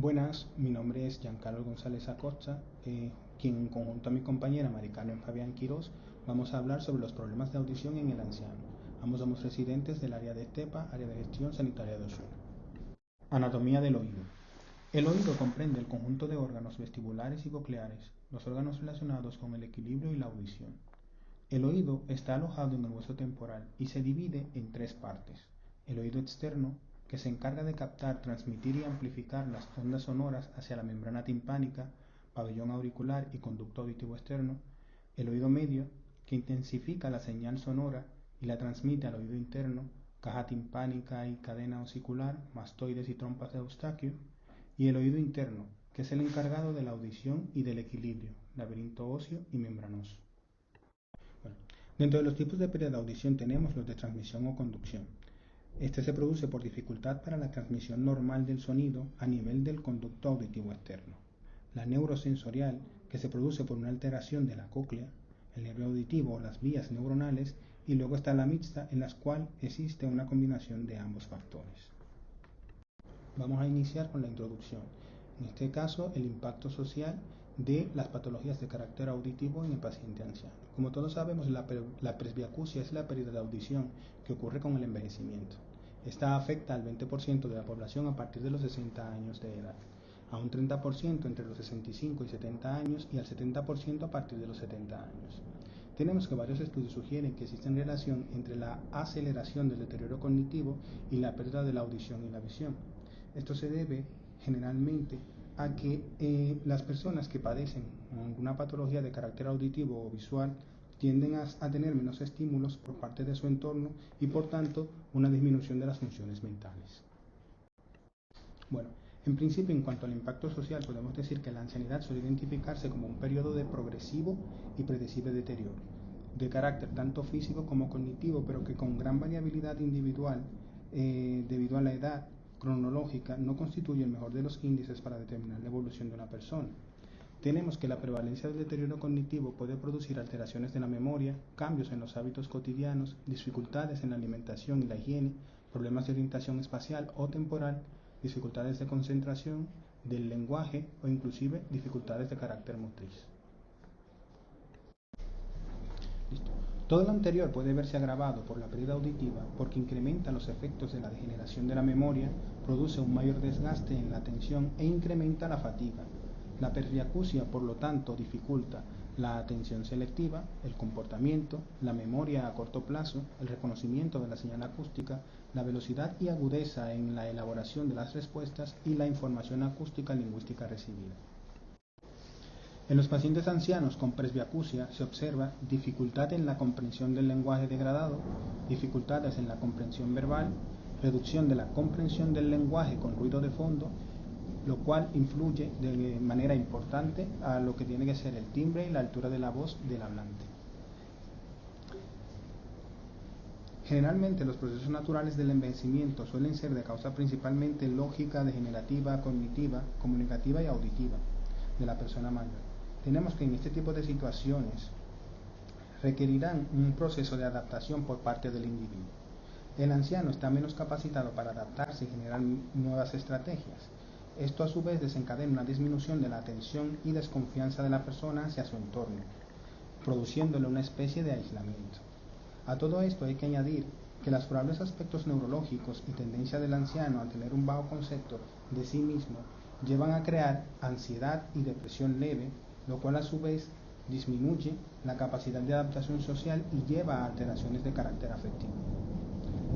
Buenas, mi nombre es Giancarlo González Acosta, quien en conjunto a mi compañera Mari Carmen Fabián Quirós vamos a hablar sobre los problemas de audición en el anciano. Ambos somos residentes del área de ESTEPA, área de gestión sanitaria de Osuna. Anatomía del oído. El oído comprende el conjunto de órganos vestibulares y cocleares, los órganos relacionados con el equilibrio y la audición. El oído está alojado en el hueso temporal y se divide en tres partes. El oído externo, que se encarga de captar, transmitir y amplificar las ondas sonoras hacia la membrana timpánica, pabellón auricular y conducto auditivo externo. El oído medio, que intensifica la señal sonora y la transmite al oído interno, caja timpánica y cadena osicular, mastoides y trompas de Eustaquio. Y el oído interno, que es el encargado de la audición y del equilibrio, laberinto óseo y membranoso. Dentro de los tipos de pérdida de audición tenemos los de transmisión o conducción. Este se produce por dificultad para la transmisión normal del sonido a nivel del conducto auditivo externo. La neurosensorial, que se produce por una alteración de la cóclea, el nervio auditivo o las vías neuronales, y luego está la mixta, en la cual existe una combinación de ambos factores. Vamos a iniciar con la introducción. En este caso, el impacto social de las patologías de carácter auditivo en el paciente anciano. Como todos sabemos, la presbiacusia es la pérdida de audición que ocurre con el envejecimiento. Esta afecta al 20% de la población a partir de los 60 años de edad, a un 30% entre los 65 y 70 años y al 70% a partir de los 70 años. Tenemos que varios estudios sugieren que existe relación entre la aceleración del deterioro cognitivo y la pérdida de la audición y la visión. Esto se debe generalmente a que las personas que padecen alguna patología de carácter auditivo o visual tienden a tener menos estímulos por parte de su entorno y por tanto una disminución de las funciones mentales. Bueno, en principio, en cuanto al impacto social, podemos decir que la ancianidad suele identificarse como un periodo de progresivo y predecible deterioro, de carácter tanto físico como cognitivo, pero que con gran variabilidad individual debido a la edad cronológica no constituye el mejor de los índices para determinar la evolución de una persona. Tenemos que la prevalencia del deterioro cognitivo puede producir alteraciones de la memoria, cambios en los hábitos cotidianos, dificultades en la alimentación y la higiene, problemas de orientación espacial o temporal, dificultades de concentración, del lenguaje o inclusive dificultades de carácter motriz. Listo. Todo lo anterior puede verse agravado por la pérdida auditiva porque incrementa los efectos de la degeneración de la memoria, produce un mayor desgaste en la atención e incrementa la fatiga. La presbiacusia, por lo tanto, dificulta la atención selectiva, el comportamiento, la memoria a corto plazo, el reconocimiento de la señal acústica, la velocidad y agudeza en la elaboración de las respuestas y la información acústica lingüística recibida. En los pacientes ancianos con presbiacusia se observa dificultad en la comprensión del lenguaje degradado, dificultades en la comprensión verbal, reducción de la comprensión del lenguaje con ruido de fondo, lo cual influye de manera importante a lo que tiene que ser el timbre y la altura de la voz del hablante. Generalmente los procesos naturales del envejecimiento suelen ser de causa principalmente lógica, degenerativa, cognitiva, comunicativa y auditiva de la persona mayor. Tenemos que en este tipo de situaciones requerirán un proceso de adaptación por parte del individuo. El anciano está menos capacitado para adaptarse y generar nuevas estrategias. Esto a su vez desencadena una disminución de la atención y desconfianza de la persona hacia su entorno, produciéndole una especie de aislamiento. A todo esto hay que añadir que los probables aspectos neurológicos y tendencia del anciano a tener un bajo concepto de sí mismo llevan a crear ansiedad y depresión leve, lo cual a su vez disminuye la capacidad de adaptación social y lleva a alteraciones de carácter afectivo.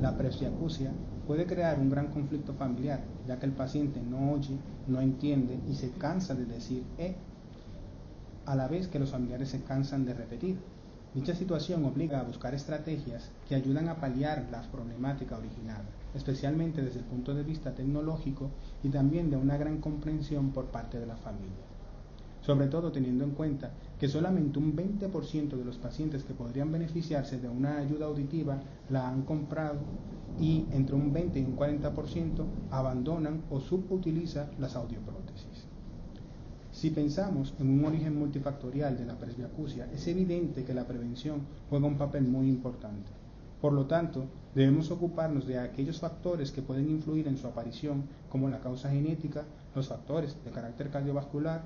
La presbiacusia puede crear un gran conflicto familiar, ya que el paciente no oye, no entiende y se cansa de decir a la vez que los familiares se cansan de repetir. Dicha situación obliga a buscar estrategias que ayudan a paliar la problemática original, especialmente desde el punto de vista tecnológico y también de una gran comprensión por parte de la familia. Sobre todo teniendo en cuenta que solamente un 20% de los pacientes que podrían beneficiarse de una ayuda auditiva la han comprado y entre un 20 y un 40% abandonan o subutilizan las audioprótesis. Si pensamos en un origen multifactorial de la presbiacusia, es evidente que la prevención juega un papel muy importante. Por lo tanto, debemos ocuparnos de aquellos factores que pueden influir en su aparición, como la causa genética, los factores de carácter cardiovascular,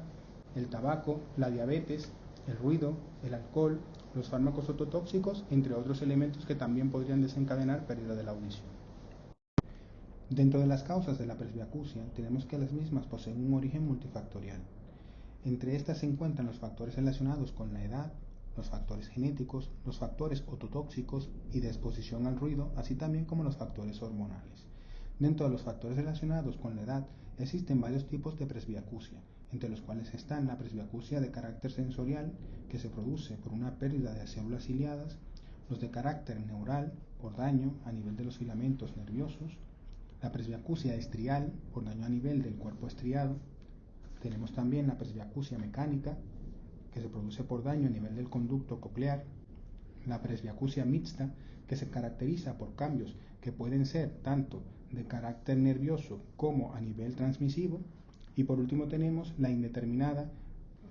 el tabaco, la diabetes, el ruido, el alcohol, los fármacos ototóxicos, entre otros elementos que también podrían desencadenar pérdida de la audición. Dentro de las causas de la presbiacusia, tenemos que las mismas poseen un origen multifactorial. Entre estas se encuentran los factores relacionados con la edad, los factores genéticos, los factores ototóxicos y de exposición al ruido, así también como los factores hormonales. Dentro de los factores relacionados con la edad existen varios tipos de presbiacusia, entre los cuales están la presbiacusia de carácter sensorial, que se produce por una pérdida de células ciliadas, los de carácter neural, por daño a nivel de los filamentos nerviosos, la presbiacusia estrial, por daño a nivel del cuerpo estriado. Tenemos también la presbiacusia mecánica, que se produce por daño a nivel del conducto coclear, la presbiacusia mixta, que se caracteriza por cambios que pueden ser tanto de carácter nervioso como a nivel transmisivo, y por último tenemos la indeterminada,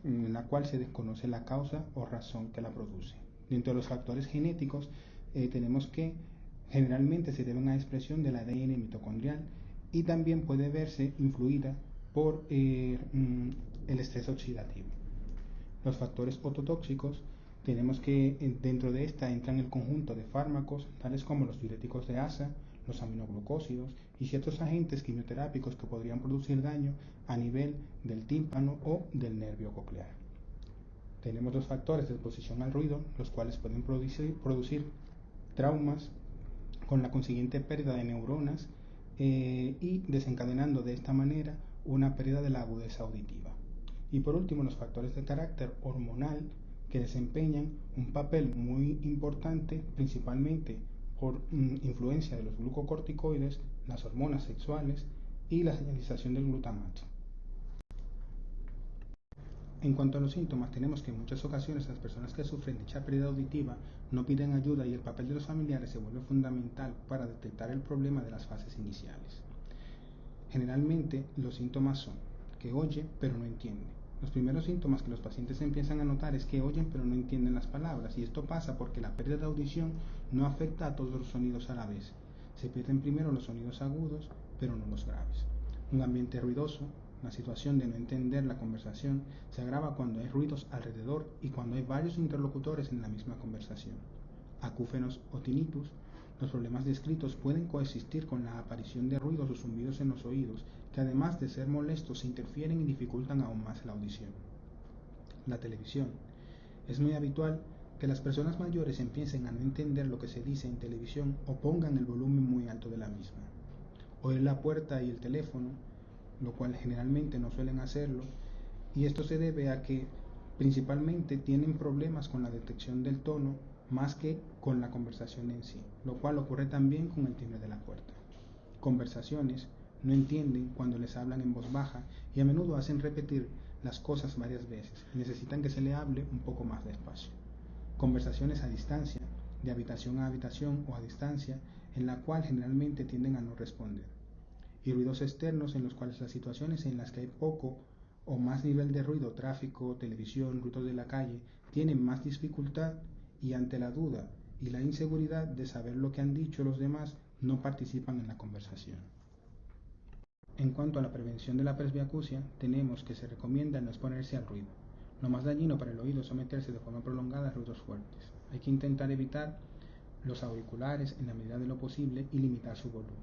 en la cual se desconoce la causa o razón que la produce. Dentro de los factores genéticos tenemos que generalmente se deben a la expresión del ADN mitocondrial y también puede verse influida por el estrés oxidativo. Los factores ototóxicos tenemos que dentro de esta entran el conjunto de fármacos tales como los diuréticos de asa, los aminoglucósidos y ciertos agentes quimioterápicos que podrían producir daño a nivel del tímpano o del nervio coclear. Tenemos los factores de exposición al ruido, los cuales pueden producir traumas con la consiguiente pérdida de neuronas y desencadenando de esta manera una pérdida de la agudeza auditiva. Y por último, los factores de carácter hormonal, que desempeñan un papel muy importante principalmente por influencia de los glucocorticoides, las hormonas sexuales y la señalización del glutamato. En cuanto a los síntomas, tenemos que en muchas ocasiones las personas que sufren dicha pérdida auditiva no piden ayuda y el papel de los familiares se vuelve fundamental para detectar el problema de las fases iniciales. Generalmente los síntomas son que oye pero no entiende. Los primeros síntomas que los pacientes empiezan a notar es que oyen pero no entienden las palabras, y esto pasa porque la pérdida de audición no afecta a todos los sonidos a la vez. Se pierden primero los sonidos agudos pero no los graves. Un ambiente ruidoso, la situación de no entender la conversación, se agrava cuando hay ruidos alrededor y cuando hay varios interlocutores en la misma conversación. Acúfenos o tinnitus. Los problemas descritos pueden coexistir con la aparición de ruidos o zumbidos en los oídos, que además de ser molestos, interfieren y dificultan aún más la audición. La televisión. Es muy habitual que las personas mayores empiecen a no entender lo que se dice en televisión o pongan el volumen muy alto de la misma. Oír la puerta y el teléfono, lo cual generalmente no suelen hacerlo, y esto se debe a que principalmente tienen problemas con la detección del tono más que con la conversación en sí, lo cual ocurre también con el timbre de la puerta. Conversaciones, no entienden cuando les hablan en voz baja y a menudo hacen repetir las cosas varias veces y necesitan que se le hable un poco más despacio. Conversaciones a distancia, de habitación a habitación o a distancia, en la cual generalmente tienden a no responder. Y ruidos externos en los cuales las situaciones en las que hay poco o más nivel de ruido, tráfico, televisión, ruidos de la calle, tienen más dificultad y ante la duda y la inseguridad de saber lo que han dicho los demás, no participan en la conversación. En cuanto a la prevención de la presbiacusia, tenemos que se recomienda no exponerse al ruido. Lo más dañino para el oído es someterse de forma prolongada a ruidos fuertes. Hay que intentar evitar los auriculares en la medida de lo posible y limitar su volumen.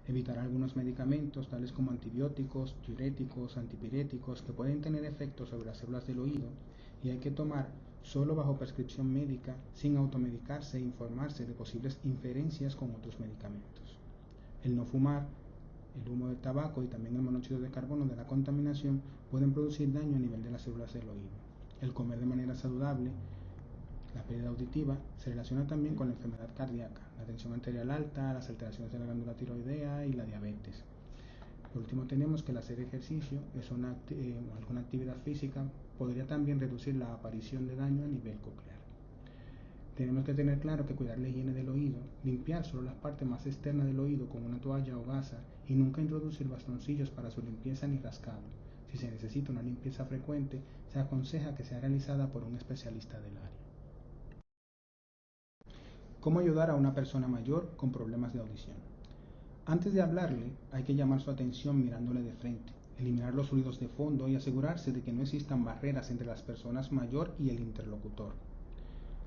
Evitar algunos medicamentos tales como antibióticos, diuréticos, antipiréticos que pueden tener efectos sobre las células del oído, y hay que tomar solo bajo prescripción médica, sin automedicarse e informarse de posibles inferencias con otros medicamentos. El no fumar, el humo del tabaco y también el monóxido de carbono de la contaminación pueden producir daño a nivel de las células del oído. El comer de manera saludable. La pérdida auditiva se relaciona también con la enfermedad cardíaca, la tensión arterial alta, las alteraciones de la glándula tiroidea y la diabetes. Por último, tenemos que el hacer ejercicio o alguna actividad física podría también reducir la aparición de daño a nivel coclear. Tenemos que tener claro que cuidar la higiene del oído, limpiar solo las partes más externas del oído con una toalla o gasa y nunca introducir bastoncillos para su limpieza ni rascado. Si se necesita una limpieza frecuente, se aconseja que sea realizada por un especialista del área. ¿Cómo ayudar a una persona mayor con problemas de audición? Antes de hablarle, hay que llamar su atención mirándole de frente, eliminar los ruidos de fondo y asegurarse de que no existan barreras entre las personas mayor y el interlocutor.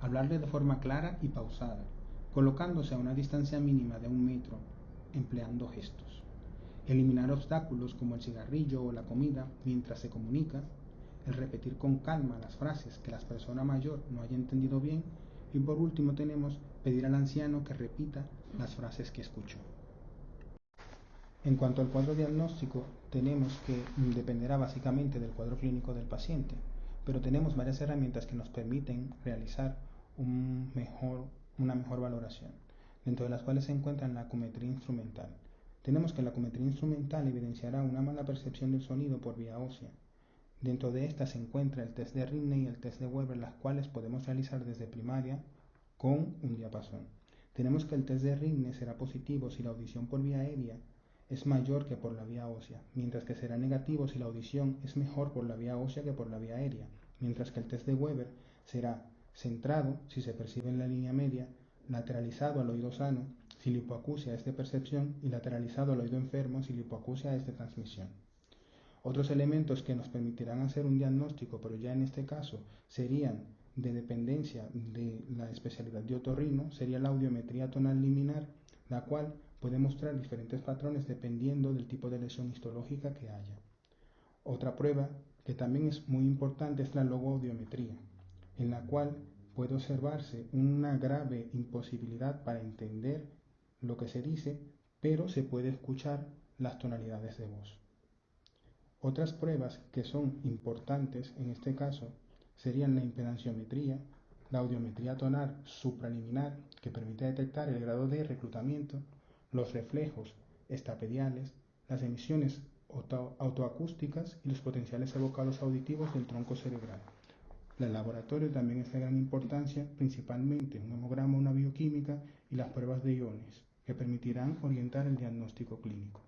Hablarle de forma clara y pausada, colocándose a una distancia mínima de 1 metro, empleando gestos. Eliminar obstáculos como el cigarrillo o la comida mientras se comunica, el repetir con calma las frases que la persona mayor no haya entendido bien y por último tenemos pedir al anciano que repita las frases que escuchó. En cuanto al cuadro diagnóstico, tenemos que dependerá básicamente del cuadro clínico del paciente, pero tenemos varias herramientas que nos permiten realizar una mejor valoración, dentro de las cuales se encuentra la acumetría instrumental. Tenemos que la acumetría instrumental evidenciará una mala percepción del sonido por vía ósea. Dentro de esta se encuentra el test de Ridney y el test de Weber, las cuales podemos realizar desde primaria con un diapasón. Tenemos que el test de Ridney será positivo si la audición por vía aérea es mayor que por la vía ósea, mientras que será negativo si la audición es mejor por la vía ósea que por la vía aérea, mientras que el test de Weber será centrado si se percibe en la línea media, lateralizado al oído sano si la hipoacusia es de percepción y lateralizado al oído enfermo si la hipoacusia es de transmisión. Otros elementos que nos permitirán hacer un diagnóstico, pero ya en este caso serían de dependencia de la especialidad de otorrino, sería la audiometría tonal liminar, la cual puede mostrar diferentes patrones dependiendo del tipo de lesión histológica que haya. Otra prueba que también es muy importante es la logoaudiometría, en la cual puede observarse una grave imposibilidad para entender lo que se dice, pero se puede escuchar las tonalidades de voz. Otras pruebas que son importantes en este caso serían la impedanciometría, la audiometría tonal supraliminar, que permite detectar el grado de reclutamiento, los reflejos estapediales, las emisiones autoacústicas y los potenciales evocados auditivos del tronco cerebral. El laboratorio también es de gran importancia, principalmente un hemograma, una bioquímica y las pruebas de iones, que permitirán orientar el diagnóstico clínico.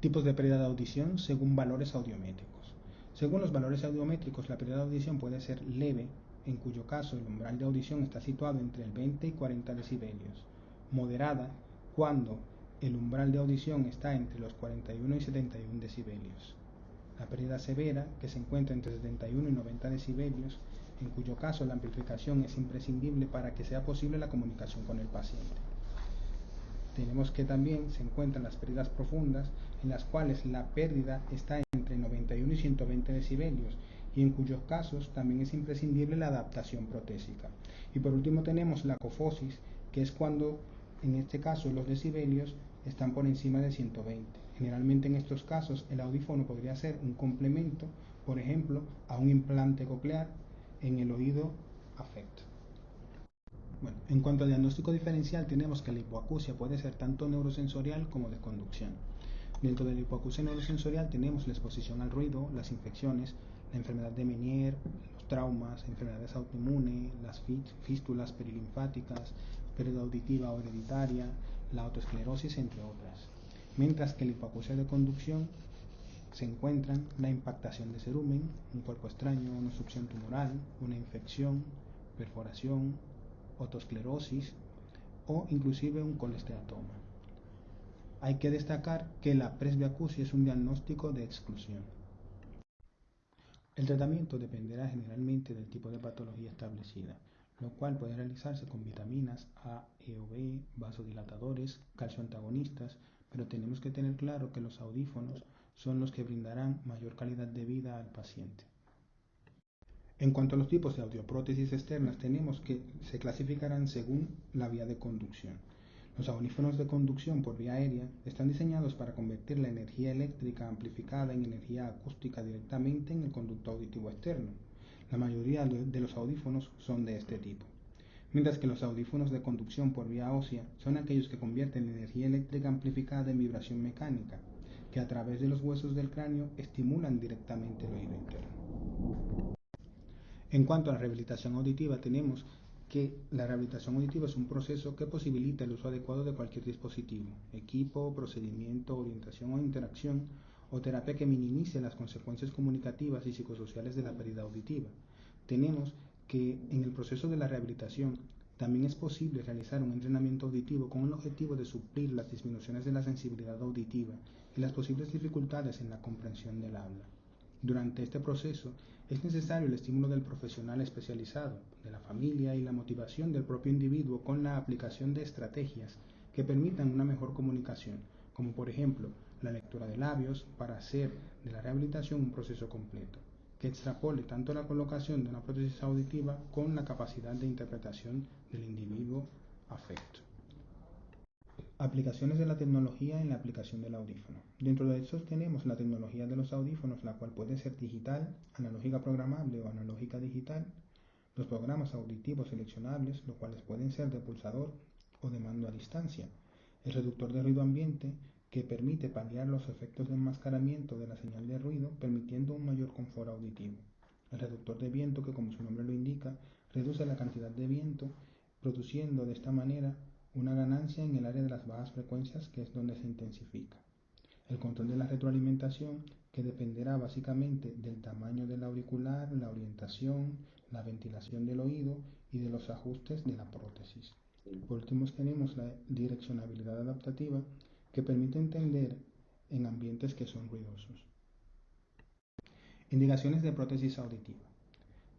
Tipos de pérdida de audición según valores audiométricos. Según los valores audiométricos, la pérdida de audición puede ser leve, en cuyo caso el umbral de audición está situado entre el 20 y 40 decibelios. Moderada, cuando el umbral de audición está entre los 41 y 71 decibelios. La pérdida severa, que se encuentra entre 71 y 90 decibelios, en cuyo caso la amplificación es imprescindible para que sea posible la comunicación con el paciente. Tenemos que también se encuentran las pérdidas profundas, en las cuales la pérdida está entre 91 y 120 decibelios y en cuyos casos también es imprescindible la adaptación protésica. Y por último tenemos la cofosis, que es cuando en este caso los decibelios están por encima de 120. Generalmente en estos casos el audífono podría ser un complemento, por ejemplo, a un implante coclear en el oído afecto. Bueno, en cuanto al diagnóstico diferencial, tenemos que la hipoacusia puede ser tanto neurosensorial como de conducción. Dentro de la hipoacusia neurosensorial tenemos la exposición al ruido, las infecciones, la enfermedad de Meniere, los traumas, enfermedades autoinmunes, las fístulas perilinfáticas, pérdida auditiva o hereditaria, la autoesclerosis, entre otras. Mientras que la hipoacusia de conducción se encuentran la impactación de cerumen, un cuerpo extraño, una obstrucción tumoral, una infección, perforación, otosclerosis o inclusive un colesteatoma. Hay que destacar que la presbiacusia es un diagnóstico de exclusión. El tratamiento dependerá generalmente del tipo de patología establecida, lo cual puede realizarse con vitaminas A, E o B, vasodilatadores, calcio antagonistas, pero tenemos que tener claro que los audífonos son los que brindarán mayor calidad de vida al paciente. En cuanto a los tipos de audioprótesis externas, tenemos que se clasificarán según la vía de conducción. Los audífonos de conducción por vía aérea están diseñados para convertir la energía eléctrica amplificada en energía acústica directamente en el conducto auditivo externo. La mayoría de los audífonos son de este tipo. Mientras que los audífonos de conducción por vía ósea son aquellos que convierten la energía eléctrica amplificada en vibración mecánica, que a través de los huesos del cráneo estimulan directamente el oído interno. En cuanto a la rehabilitación auditiva, tenemos que la rehabilitación auditiva es un proceso que posibilita el uso adecuado de cualquier dispositivo, equipo, procedimiento, orientación o interacción, o terapia que minimice las consecuencias comunicativas y psicosociales de la pérdida auditiva. Tenemos que en el proceso de la rehabilitación También es posible realizar un entrenamiento auditivo con el objetivo de suplir las disminuciones de la sensibilidad auditiva y las posibles dificultades en la comprensión del habla. Durante este proceso es necesario el estímulo del profesional especializado, de la familia y la motivación del propio individuo con la aplicación de estrategias que permitan una mejor comunicación, como por ejemplo la lectura de labios para hacer de la rehabilitación un proceso completo, que extrapole tanto la colocación de una prótesis auditiva con la capacidad de interpretación del individuo afecto. Aplicaciones de la tecnología en la aplicación del audífono. Dentro de estos tenemos la tecnología de los audífonos, la cual puede ser digital, analógica programable o analógica digital, los programas auditivos seleccionables, los cuales pueden ser de pulsador o de mando a distancia, el reductor de ruido ambiente, que permite paliar los efectos de enmascaramiento de la señal de ruido, permitiendo un mayor confort auditivo, el reductor de viento, que como su nombre lo indica, reduce la cantidad de viento, produciendo de esta manera una ganancia en el área de las bajas frecuencias, que es donde se intensifica. El control de la retroalimentación, que dependerá básicamente del tamaño del auricular, la orientación, la ventilación del oído y de los ajustes de la prótesis. Por último tenemos la direccionabilidad adaptativa, que permite entender en ambientes que son ruidosos. Indicaciones de prótesis auditiva.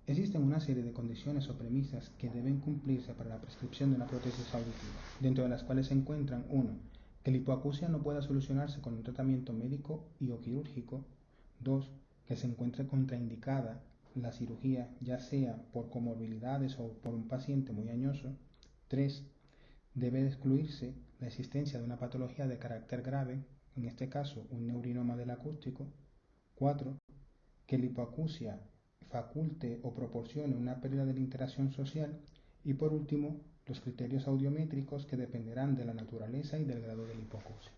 Existen una serie de condiciones o premisas que deben cumplirse para la prescripción de una prótesis auditiva, dentro de las cuales se encuentran 1. Que la hipoacusia no pueda solucionarse con un tratamiento médico y o quirúrgico. 2. Que se encuentre contraindicada la cirugía, ya sea por comorbilidades o por un paciente muy añoso. 3. Debe excluirse la existencia de una patología de carácter grave, en este caso un neurinoma del acústico. 4. Que la hipoacusia faculte o proporcione una pérdida de la interacción social. Y por último, los criterios audiométricos, que dependerán de la naturaleza y del grado de la hipoacusia.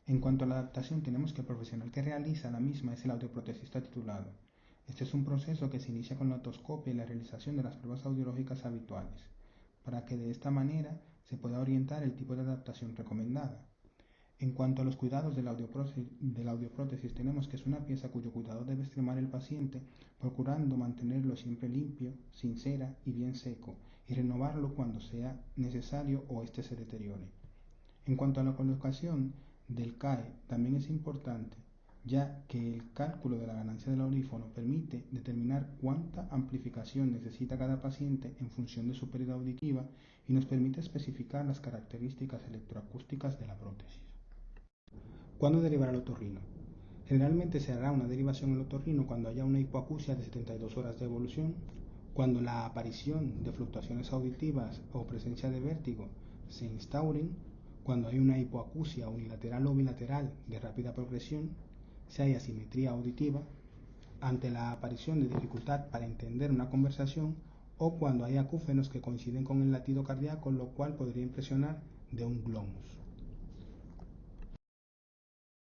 En cuanto a la adaptación, tenemos que el profesional que realiza la misma es el audioprotesista titulado. Este es un proceso que se inicia con la otoscopia y la realización de las pruebas audiológicas habituales, para que de esta manera se pueda orientar el tipo de adaptación recomendada. En cuanto a los cuidados de la audioprótesis, tenemos que es una pieza cuyo cuidado debe extremar el paciente, procurando mantenerlo siempre limpio, sin cera y bien seco, y renovarlo cuando sea necesario o éste se deteriore. En cuanto a la colocación del CAE, también es importante, ya que el cálculo de la ganancia del audífono permite determinar cuánta amplificación necesita cada paciente en función de su pérdida auditiva y nos permite especificar las características electroacústicas de la prótesis. ¿Cuándo derivar al otorrino? Generalmente se hará una derivación al otorrino cuando haya una hipoacusia de 72 horas de evolución, cuando la aparición de fluctuaciones auditivas o presencia de vértigo se instauren, cuando hay una hipoacusia unilateral o bilateral de rápida progresión, si hay asimetría auditiva, ante la aparición de dificultad para entender una conversación o cuando hay acúfenos que coinciden con el latido cardíaco, lo cual podría impresionar de un glomus.